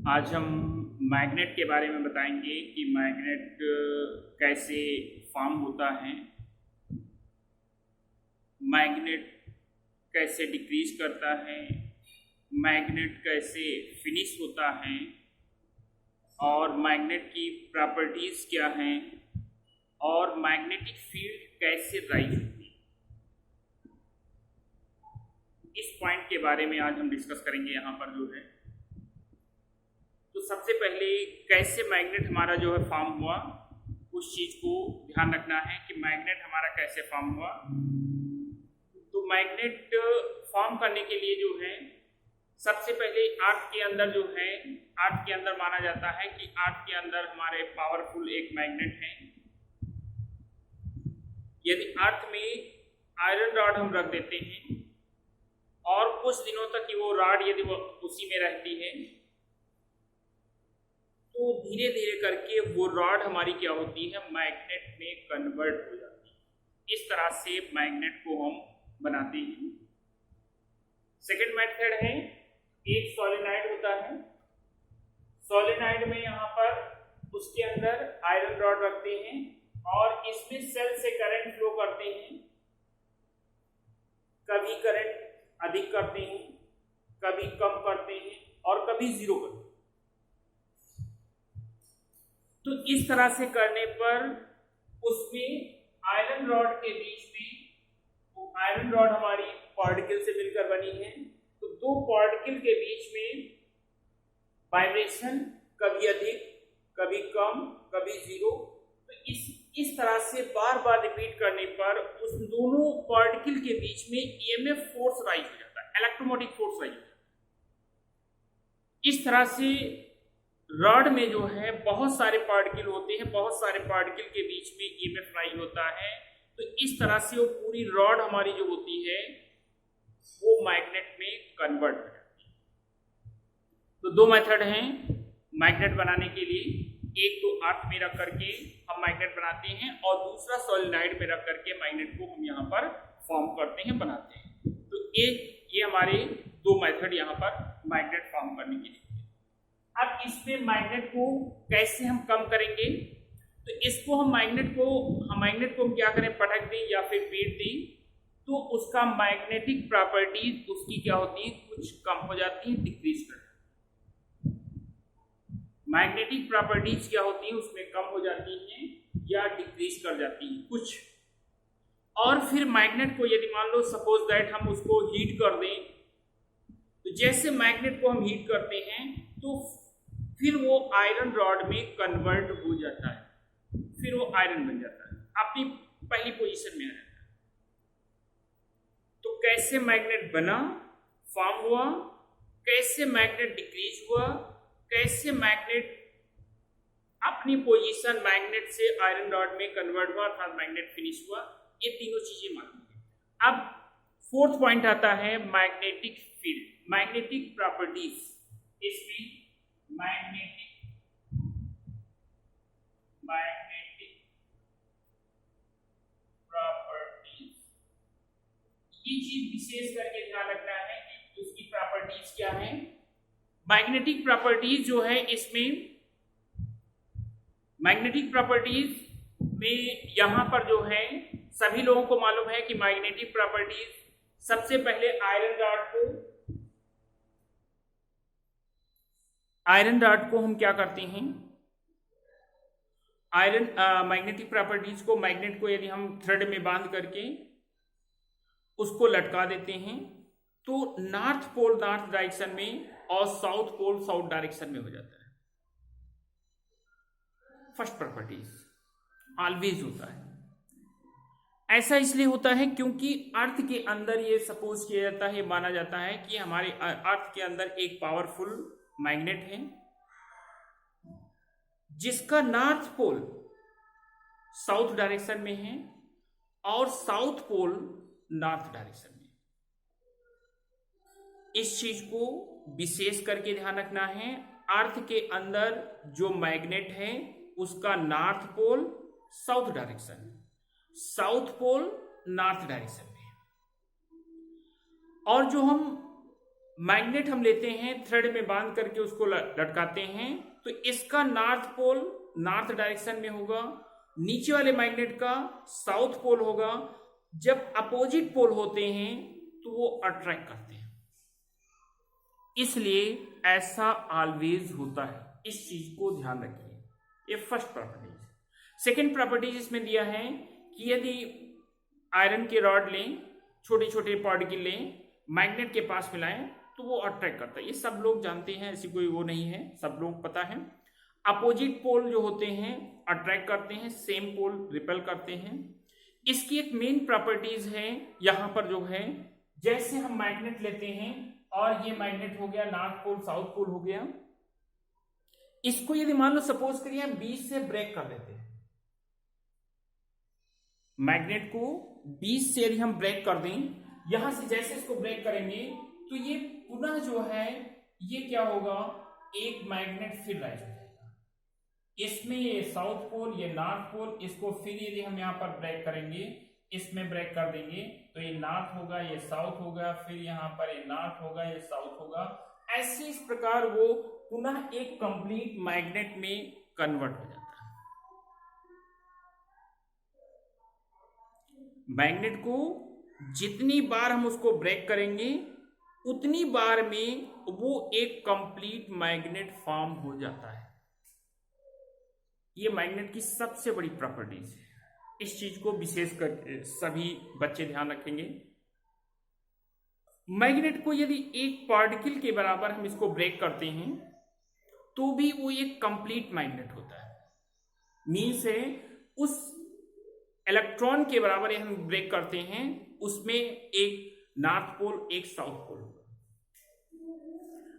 आज हम मैग्नेट के बारे में बताएंगे कि मैग्नेट कैसे फॉर्म होता है, मैग्नेट कैसे डिक्रीज करता है, मैग्नेट कैसे फिनिश होता है और मैग्नेट की प्रॉपर्टीज क्या हैं और मैग्नेटिक फील्ड कैसे राइज होती है। इस पॉइंट के बारे में आज हम डिस्कस करेंगे यहाँ पर जो है। तो सबसे पहले कैसे मैग्नेट हमारा जो है फॉर्म हुआ, उस चीज को ध्यान रखना है कि मैग्नेट हमारा कैसे फॉर्म हुआ। तो मैग्नेट फॉर्म करने के लिए जो है सबसे पहले अर्थ के अंदर जो है, अर्थ के अंदर माना जाता है कि अर्थ के अंदर हमारे पावरफुल एक मैग्नेट है। यदि अर्थ में आयरन रॉड हम रख देते हैं और कुछ दिनों तक वो रॉड यदि वो उसी में रहती है तो धीरे धीरे करके वो रॉड हमारी क्या होती है, मैग्नेट में कन्वर्ट हो जाती है। इस तरह से मैग्नेट को हम बनाते हैं। सेकंड मेथड है, एक सोलेनॉइड होता है। सोलेनॉइड में यहाँ पर उसके अंदर आयरन रॉड रखते हैं और इसमें सेल से करंट फ्लो करते हैं। कभी करंट अधिक करते हैं, कभी कम करते हैं और कभी जीरो करते हैं। तो इस तरह से करने पर उसमें आयरन रॉड के बीच में, वो आयरन रॉड हमारी पार्टिकल से मिलकर बनी है, तो दो पार्टिकल के बीच में वाइब्रेशन कभी अधिक कभी कम कभी जीरो। तो इस तरह से बार बार रिपीट करने पर उस दोनों पार्टिकल के बीच में ईएमएफ फोर्स राइज हो जाता है, इलेक्ट्रोमोटिक फोर्स राइज हो जाता है। इस तरह से रॉड में जो है बहुत सारे पार्टिकल होते हैं, बहुत सारे पार्टिकल के बीच में ईएमएफ राइज होता है। तो इस तरह से वो पूरी रॉड हमारी जो होती है वो मैग्नेट में कन्वर्ट हो जाती है। तो दो मेथड हैं मैग्नेट बनाने के लिए, एक तो अर्थ में रख करके हम मैग्नेट बनाते हैं और दूसरा सोलेनॉइड में रख करके मैग्नेट को हम यहाँ पर फॉर्म करते हैं, बनाते हैं। तो ये हमारे दो मेथड यहाँ पर मैग्नेट फॉर्म करने के लिए। अब इसमें मैग्नेट को कैसे हम कम करेंगे, तो इसको हम मैग्नेट को हम क्या करें, पटक दें या फिर पीट दें तो उसका मैग्नेटिक प्रॉपर्टीज उसकी क्या होती है, कुछ कम हो जाती है, डिक्रीज कर। मैग्नेटिक प्रॉपर्टीज क्या होती है, उसमें कम हो जाती हैं या डिक्रीज कर जाती हैं कुछ। और फिर मैग्नेट को यदि मान लो सपोज दैट हम उसको हीट कर दें, तो जैसे मैग्नेट को हम हीट करते हैं तो फिर वो आयरन रॉड में कन्वर्ट हो जाता है, फिर वो आयरन बन जाता है, अपनी पहली पोजीशन में आ जाता है। तो कैसे मैग्नेट बना, फॉर्म हुआ, कैसे मैग्नेट डिक्रीज हुआ, कैसे मैग्नेट अपनी पोजीशन मैग्नेट से आयरन रॉड में कन्वर्ट हुआ अर्थात मैग्नेट फिनिश हुआ, ये तीनों चीजें मालूम है। अब फोर्थ पॉइंट आता है मैग्नेटिक फील्ड, मैग्नेटिक प्रॉपर्टीज। इसमें मैग्नेटिक प्रॉपर्टीज, ये चीज विशेष करके ध्यान रखना है कि उसकी प्रॉपर्टीज क्या है। मैग्नेटिक प्रॉपर्टीज जो है, इसमें मैग्नेटिक प्रॉपर्टीज में यहां पर जो है सभी लोगों को मालूम है कि मैग्नेटिक प्रॉपर्टीज सबसे पहले आयरन रॉड को हम क्या करते हैं, मैग्नेटिक प्रॉपर्टीज को, मैग्नेट को यदि हम थ्रेड में बांध करके उसको लटका देते हैं तो नॉर्थ पोल नॉर्थ डायरेक्शन में और साउथ पोल साउथ डायरेक्शन में हो जाता है। फर्स्ट प्रॉपर्टीज ऑलवेज होता है। ऐसा इसलिए होता है क्योंकि अर्थ के अंदर ये सपोज किया जाता है, माना जाता है कि हमारे अर्थ के अंदर एक पावरफुल मैग्नेट है जिसका नॉर्थ पोल साउथ डायरेक्शन में है और साउथ पोल नॉर्थ डायरेक्शन में। इस चीज को विशेष करके ध्यान रखना है। अर्थ के अंदर जो मैग्नेट है उसका north pole south direction, south pole north direction में, और जो हम मैग्नेट हम लेते हैं, थ्रेड में बांध करके उसको लटकाते हैं, तो इसका नॉर्थ पोल नॉर्थ डायरेक्शन में होगा, नीचे वाले मैग्नेट का साउथ पोल होगा। जब अपोजिट पोल होते हैं तो वो अट्रैक्ट करते हैं, इसलिए ऐसा ऑलवेज होता है। इस चीज को ध्यान रखिए, ये फर्स्ट प्रॉपर्टीज। सेकेंड प्रॉपर्टीज इसमें दिया है कि यदि आयरन के रॉड लें, छोटे छोटे पार्टिकल लें, मैग्नेट के पास मिलाएं तो वो अट्रैक्ट करता है। ये सब लोग जानते हैं, ऐसी कोई वो नहीं है, सब लोग पता है। अपोजिट पोल जो होते हैं अट्रैक्ट करते हैं, सेम पोल रिपेल करते हैं। इसकी एक मेन प्रॉपर्टीज है यहां पर जो है, जैसे हम मैग्नेट लेते हैं और ये मैग्नेट हो गया नॉर्थ पोल साउथ पोल हो गया, इसको यदि मान लो सपोज करिए हम बीच से ब्रेक कर देते हैं, मैग्नेट को बीच से यदि हम ब्रेक कर दें, यहां से जैसे इसको ब्रेक करेंगे तो ये पुनः जो है ये क्या होगा, एक मैग्नेट फिर राइज हो जाएगा। इसमें ये साउथ पोल ये नॉर्थ पोल, इसको फिर यदि हम यहां पर ब्रेक करेंगे, इसमें ब्रेक कर देंगे तो ये नॉर्थ होगा ये साउथ होगा, फिर यहां पर ये नॉर्थ होगा ये साउथ होगा। ऐसे इस प्रकार वो पुनः एक कंप्लीट मैग्नेट में कन्वर्ट हो जाता है। मैग्नेट को जितनी बार हम उसको ब्रेक करेंगे उतनी बार में वो एक कंप्लीट मैग्नेट फॉर्म हो जाता है। ये मैग्नेट की सबसे बड़ी प्रॉपर्टीज है, इस चीज को विशेष करके सभी बच्चे ध्यान रखेंगे। मैग्नेट को यदि एक पार्टिकल के बराबर हम इसको ब्रेक करते हैं तो भी वो एक कंप्लीट मैग्नेट होता है। मीन्स है उस इलेक्ट्रॉन के बराबर हम ब्रेक करते हैं, उसमें एक नॉर्थ पोल एक साउथ पोल होगा।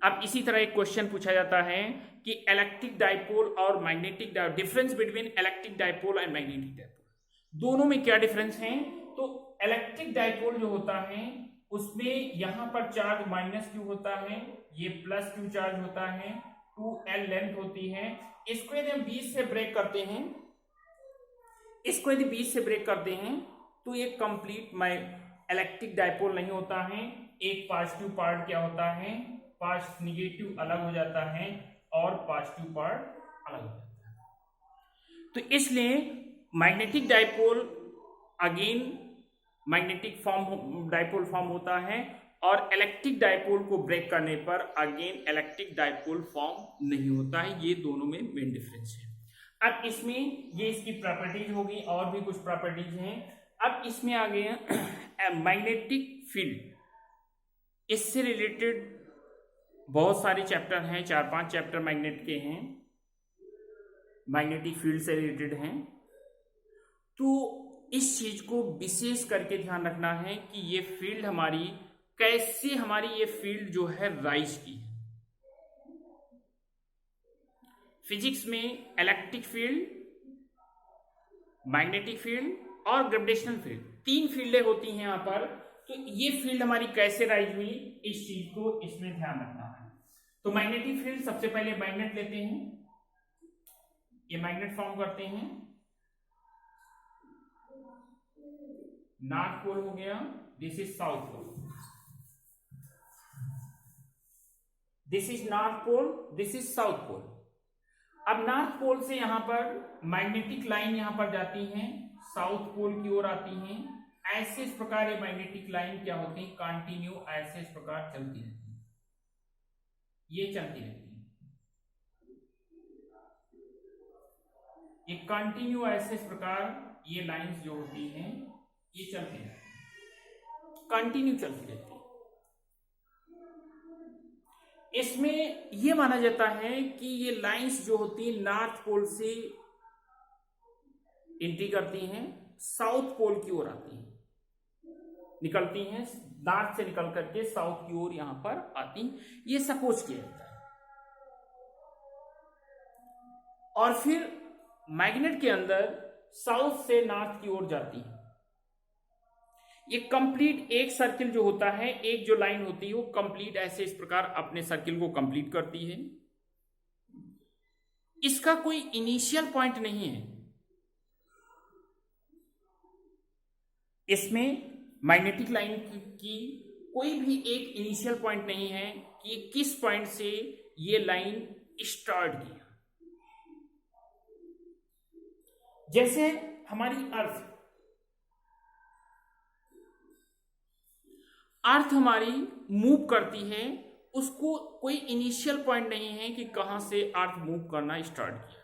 अब इसी तरह एक क्वेश्चन पूछा जाता है कि इलेक्ट्रिक डाइपोल और magnetic difference between electric dipole and magnetic dipole, दोनों में क्या डिफरेंस है। तो इलेक्ट्रिक डाइपोल जो होता है उसमें यहां पर चार्ज माइनस क्यू होता है, ये प्लस क्यू चार्ज होता है, 2L लेंथ होती है। इसको यदि हम बीच से ब्रेक करते हैं, इसको यदि बीच से ब्रेक करते हैं तो ये कंप्लीट इलेक्ट्रिक डाइपोल नहीं होता है। एक पॉजिटिव पार्ट क्या होता है, नेगेटिव अलग हो जाता है और पॉजिटिव पार्ट अलग हो जाता है। तो इसलिए magnetic dipole again magnetic dipole form होता है और इलेक्ट्रिक डाइपोल को ब्रेक करने पर अगेन इलेक्ट्रिक डाइपोल फॉर्म नहीं होता है। ये दोनों में मेन डिफरेंस है। अब इसमें ये इसकी प्रॉपर्टीज होगी, और भी कुछ प्रॉपर्टीज हैं। अब इसमें आ गए मैग्नेटिक फील्ड, इससे रिलेटेड बहुत सारे चैप्टर हैं, 4-5 चैप्टर मैग्नेट के हैं, मैग्नेटिक फील्ड से रिलेटेड हैं। तो इस चीज को विशेष करके ध्यान रखना है कि ये फील्ड हमारी कैसे, हमारी ये फील्ड जो है राइज की है। फिजिक्स में इलेक्ट्रिक फील्ड, मैग्नेटिक फील्ड और ग्रेविटेशनल फील्ड, 3 फील्डें होती हैं यहां पर। तो ये फील्ड हमारी कैसे राइज हुई, इस चीज को इसमें ध्यान रखना है। तो मैग्नेटिक फील्ड, सबसे पहले मैग्नेट लेते हैं, ये मैग्नेट फॉर्म करते हैं, नॉर्थ पोल हो गया, this is south pole, this is north pole, this is south pole. अब नॉर्थ पोल से यहां पर मैग्नेटिक लाइन यहां पर जाती हैं, साउथ पोल की ओर आती हैं। ऐसे इस प्रकार ये मैग्नेटिक लाइन क्या होती है, कंटिन्यू ऐसे इस प्रकार चलती रहती है, ये चलती रहती है, ये कंटिन्यू ऐसे इस प्रकार ये लाइंस जो होती हैं ये चलती रहती है, कंटिन्यू चलती रहती है। इसमें यह माना जाता है कि ये लाइंस जो होती हैं नॉर्थ पोल से एंट्री करती हैं, साउथ पोल की ओर आती हैं, निकलती हैं, नॉर्थ से निकल करके साउथ की ओर यहां पर आती, ये सपोज किया जाता है। और फिर मैग्नेट के अंदर साउथ से नॉर्थ की ओर जाती है। ये कंप्लीट एक सर्किल जो होता है, एक जो लाइन होती है वो कंप्लीट ऐसे इस प्रकार अपने सर्किल को कंप्लीट करती है। इसका कोई इनिशियल पॉइंट नहीं है। इसमें मैग्नेटिक लाइन की कोई भी एक इनिशियल पॉइंट नहीं है कि किस पॉइंट से ये लाइन स्टार्ट किया। जैसे हमारी अर्थ हमारी मूव करती है, उसको कोई इनिशियल पॉइंट नहीं है कि कहां से अर्थ मूव करना स्टार्ट किया।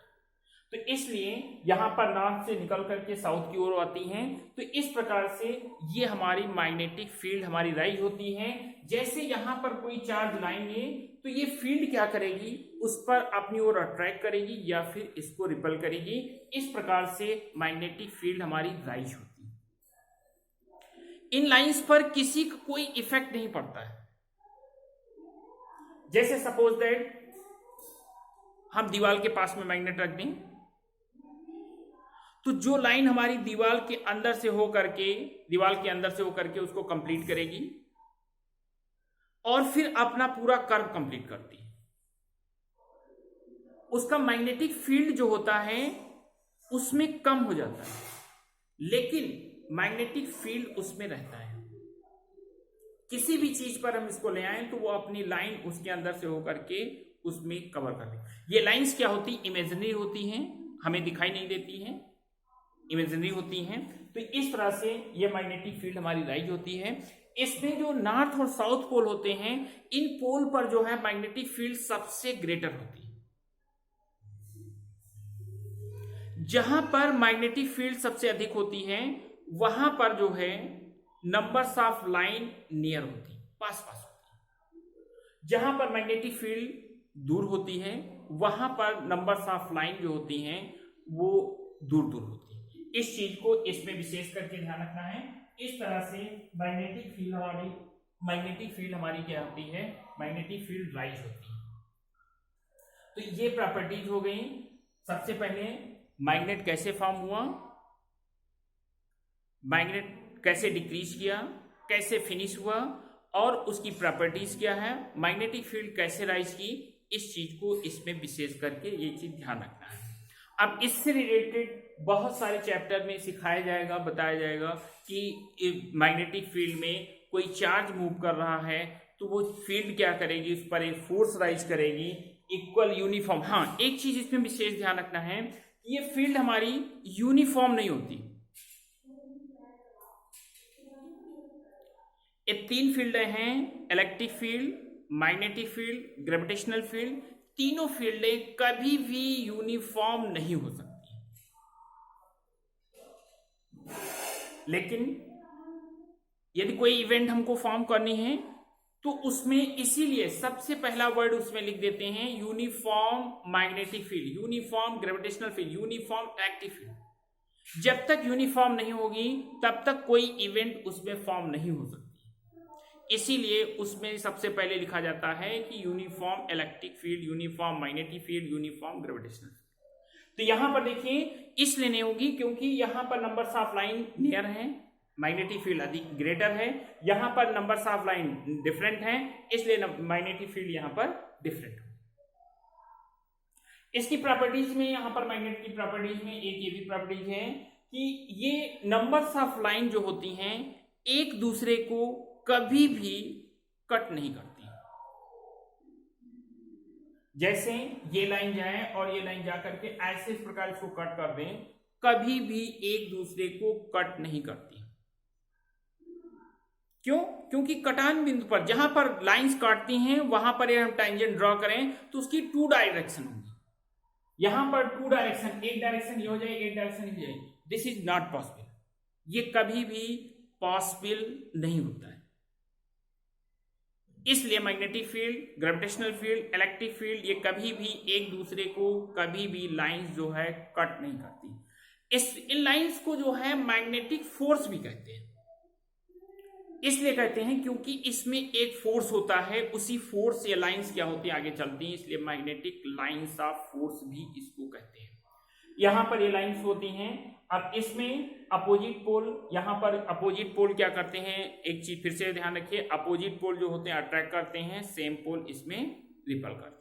तो इसलिए यहां पर नॉर्थ से निकल करके साउथ की ओर आती हैं। तो इस प्रकार से ये हमारी मैग्नेटिक फील्ड हमारी राइज होती है। जैसे यहां पर कोई चार्ज लाएंगे तो ये फील्ड क्या करेगी, उस पर अपनी ओर अट्रैक्ट करेगी या फिर इसको रिपल करेगी। इस प्रकार से मैग्नेटिक फील्ड हमारी राइज होती है। इन लाइंस पर किसी का कोई इफेक्ट नहीं पड़ता है। जैसे सपोज दैट हम दीवार के पास में मैग्नेट रख दें, तो जो लाइन हमारी दीवार के अंदर से होकर के उसको कंप्लीट करेगी और फिर अपना पूरा कर्व कंप्लीट करती है। उसका मैग्नेटिक फील्ड जो होता है उसमें कम हो जाता है, लेकिन मैग्नेटिक फील्ड उसमें रहता है। किसी भी चीज पर हम इसको ले आए तो वो अपनी लाइन उसके अंदर से होकर के उसमें कवर कर ले। ये लाइंस क्या होती, इमेजिनरी होती हैं, हमें दिखाई नहीं देती हैं, इमेजिनरी होती हैं। तो इस तरह से ये मैग्नेटिक फील्ड हमारी राइज होती है। इसमें जो नॉर्थ और साउथ पोल होते हैं, इन पोल पर जो है मैग्नेटिक फील्ड सबसे ग्रेटर होती है। जहां पर मैग्नेटिक फील्ड सबसे अधिक होती है वहां पर जो है नंबर्स ऑफ लाइन नियर होती, पास होती है। जहां पर मैग्नेटिक फील्ड दूर होती है वहां पर नंबर्स ऑफ लाइन जो होती हैं वो दूर होती है। इस चीज को इसमें विशेष करके ध्यान रखना है। इस तरह से मैग्नेटिक फील्ड हमारी क्या होती है, मैग्नेटिक फील्ड राइज होती है। तो ये प्रॉपर्टीज हो गई। सबसे पहले मैग्नेट कैसे फॉर्म हुआ, मैग्नेट कैसे डिक्रीज किया, कैसे फिनिश हुआ और उसकी प्रॉपर्टीज क्या है, मैग्नेटिक फील्ड कैसे राइज की, इस चीज को इसमें विशेष करके ये चीज ध्यान रखना है। अब इससे रिलेटेड बहुत सारे चैप्टर में सिखाया जाएगा, बताया जाएगा कि मैग्नेटिक फील्ड में कोई चार्ज मूव कर रहा है तो वो फील्ड क्या करेगी, उस पर एक फोर्स राइज करेगी, इक्वल यूनिफॉर्म। हाँ, एक चीज इसमें विशेष ध्यान रखना है कि ये फील्ड हमारी यूनिफॉर्म नहीं होती। ये तीन फील्ड हैं, electric field, magnetic field, gravitational field. तीनों फील्डें कभी भी यूनिफॉर्म नहीं हो सकती। लेकिन यदि कोई इवेंट हमको फॉर्म करनी है तो उसमें इसीलिए सबसे पहला वर्ड उसमें लिख देते हैं uniform magnetic field, uniform gravitational field, uniform electric field. जब तक यूनिफॉर्म नहीं होगी तब तक कोई इवेंट उसमें फॉर्म नहीं हो सकती। इसीलिए उसमें सबसे पहले लिखा जाता है कि uniform electric field, uniform magnetic field, uniform gravitational. तो यहां पर देखिए इसलिए नहीं होगी क्योंकि यहां पर नंबर्स ऑफ लाइन नियर है, मैग्नेटिक फील्ड अधिक ग्रेटर है। यहां पर नंबर्स ऑफ लाइन डिफरेंट है, इसलिए मैग्नेटिक फील्ड यहां पर डिफरेंट है। इसकी प्रॉपर्टीज में, यहां पर मैग्नेट की प्रॉपर्टीज में एक ये भी प्रॉपर्टीज है कि ये नंबर्स ऑफ लाइन जो होती हैं एक दूसरे को कभी भी कट नहीं करती। जैसे ये लाइन जाए और ये लाइन जाकर के ऐसे इस प्रकार इसको कट कर दें, कभी भी एक दूसरे को कट नहीं करती। क्यों? क्योंकि कटान बिंदु पर जहां पर लाइंस काटती हैं वहां पर हम टेंजेंट ड्रॉ करें तो उसकी टू डायरेक्शन होगी। यहां पर टू डायरेक्शन, एक डायरेक्शन ये हो जाए, एक डायरेक्शन ये हो जाए, दिस इज नॉट पॉसिबल। ये कभी भी पॉसिबल नहीं होता है। इसलिए magnetic field, gravitational field, electric field ये कभी भी एक दूसरे को कभी भी लाइंस जो है कट नहीं करती। इन लाइंस को जो है मैग्नेटिक फोर्स भी कहते हैं। इसलिए कहते हैं क्योंकि इसमें एक फोर्स होता है, उसी फोर्स से लाइंस क्या होती है आगे चलती हैं, इसलिए मैग्नेटिक लाइंस ऑफ फोर्स भी इसको कहते हैं। यहां पर ये लाइंस होती हैं। अब इसमें अपोजिट पोल, यहां पर अपोजिट पोल क्या करते हैं, एक चीज फिर से ध्यान रखिए, अपोजिट पोल जो होते हैं अट्रैक्ट करते हैं, सेम पोल इसमें रिपल करते हैं।